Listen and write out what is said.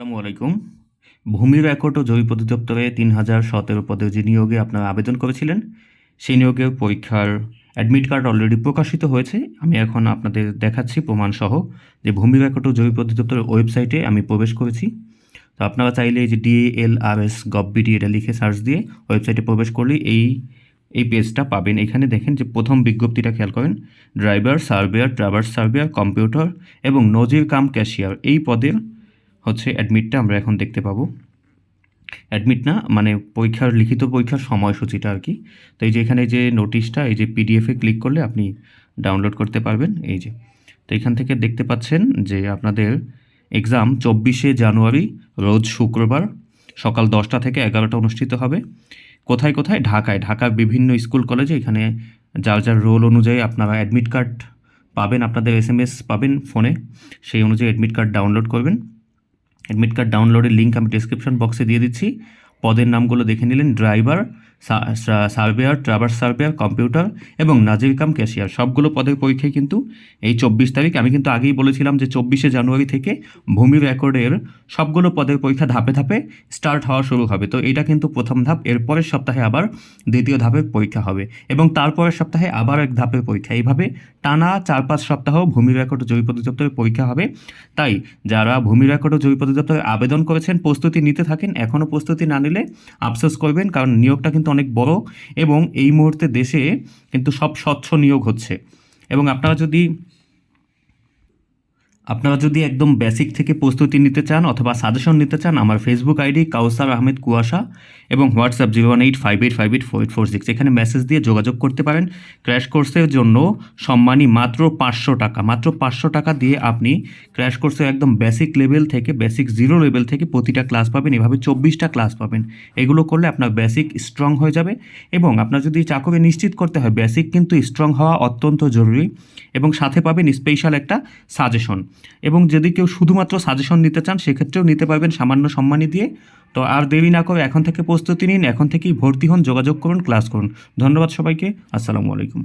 আসসালামু আলাইকুম। ভূমি রেকর্ড ও জরিপ অধিদপ্তরে ৩,০১৭ পদে যে নিয়োগে আপনারা আবেদন করেছিলেন, সেই নিয়োগের পরীক্ষার অ্যাডমিট কার্ড অলরেডি প্রকাশিত হয়েছে। আমি এখন আপনাদের দেখাচ্ছি প্রমাণসহ যে ভূমি রেকর্ড ও জরিপ অধিদপ্তরের ওয়েবসাইটে আমি প্রবেশ করেছি। তো আপনারা চাইলে এই যে DALRS.gov.bd এটা লিখে সার্চ দিয়ে ওয়েবসাইটে প্রবেশ করলেই এই পেজটা পাবেন। এখানে দেখেন যে প্রথম বিজ্ঞপ্তিটা খেয়াল করেন, driver, surveyor, traverse surveyor, computer এবং নজির কাম ক্যাশিয়ার এই পদের হচ্ছে অ্যাডমিটটা আমরা এখন দেখতে পাবো। অ্যাডমিট না মানে পরীক্ষার লিখিত পরীক্ষার সময়সূচিটা আর কি। তো এই যে এখানে যে নোটিশটা এই যে পিডিএফে ক্লিক করলে আপনি ডাউনলোড করতে পারবেন। এই যে তো এখান থেকে দেখতে পাচ্ছেন যে আপনাদের এক্সাম 24শে জানুয়ারি রোজ শুক্রবার সকাল 10টা থেকে 11টা অনুষ্ঠিত হবে। কোথায় কোথায়? ঢাকায়। ঢাকার বিভিন্ন স্কুল কলেজে এখানে যার যার রোল অনুযায়ী আপনারা অ্যাডমিট কার্ড পাবেন, আপনাদের SMS পাবেন ফোনে, সেই অনুযায়ী অ্যাডমিট কার্ড ডাউনলোড করবেন। অ্যাডমিট কার্ড ডাউনলোডের লিঙ্ক আমি ডেসক্রিপশন বক্সে দিয়ে দিচ্ছি। পদের নামগুলো দেখে নিলেন, driver, surveyor, traverse surveyor, computer এবং নাজির কাম ক্যাশিয়ার। সবগুলো পদের পরীক্ষায় কিন্তু এই 24 তারিখ। আমি কিন্তু আগেই বলেছিলাম যে 24শে জানুয়ারি থেকে ভূমি রেকর্ডের সবগুলো পদের পরীক্ষা ধাপে ধাপে স্টার্ট হওয়া শুরু হবে। তো এটা কিন্তু প্রথম ধাপ, এরপরের সপ্তাহে আবার দ্বিতীয় ধাপের পরীক্ষা হবে এবং তারপরের সপ্তাহে আবার এক ধাপের পরীক্ষা। এইভাবে টানা 4-5 সপ্তাহ ভূমি রেকর্ড ও জরিপ অধিদপ্তরের পরীক্ষা হবে। তাই যারা ভূমি রেকর্ড ও জরিপ অধিদপ্তরে আবেদন করেছেন প্রস্তুতি নিতে থাকেন। এখনও প্রস্তুতি না নিলে আফসোস করবেন, কারণ নিয়োগটা কিন্তু অনেক বড় এবং এই মুহূর্তে দেশে কিন্তু সব স্বচ্ছ নিয়োগ হচ্ছে। এবং আপনারা যদি একদম বেসিক থেকে প্রস্তুতি নিতে চান অথবা সাজেশন নিতে চান, আমার ফেসবুক আইডি কাউসার আহমেদ কুয়াশা এবং হোয়াটসঅ্যাপ 01858584846 এখানে মেসেজ দিয়ে যোগাযোগ করতে পারেন। ক্র্যাশ কোর্সের জন্য সম্মানী মাত্র 500 টাকা, মাত্র 500 টাকা দিয়ে আপনি ক্র্যাশ কোর্সের একদম বেসিক লেভেল থেকে, বেসিক জিরো লেভেল থেকে প্রতিটা ক্লাস পাবেন। এভাবে 24টা ক্লাস পাবেন। এগুলো করলে আপনার বেসিক স্ট্রং হয়ে যাবে এবং আপনার যদি চাকরি নিশ্চিত করতে হয়, বেসিক কিন্তু স্ট্রং হওয়া অত্যন্ত জরুরি। এবং সাথে পাবেন স্পেশাল একটা সাজেশন। এবং যদি কেউ শুধুমাত্র সাজেশন নিতে চান সেক্ষেত্রেও নিতে পারবেন সামান্য সম্মানী দিয়ে। তো আর দেরি না করে এখন থেকে প্রস্তুতি নিন, এখন থেকেই ভর্তি হন, যোগাযোগ করুন, ক্লাস করুন। ধন্যবাদ সবাইকে। আসসালামু আলাইকুম।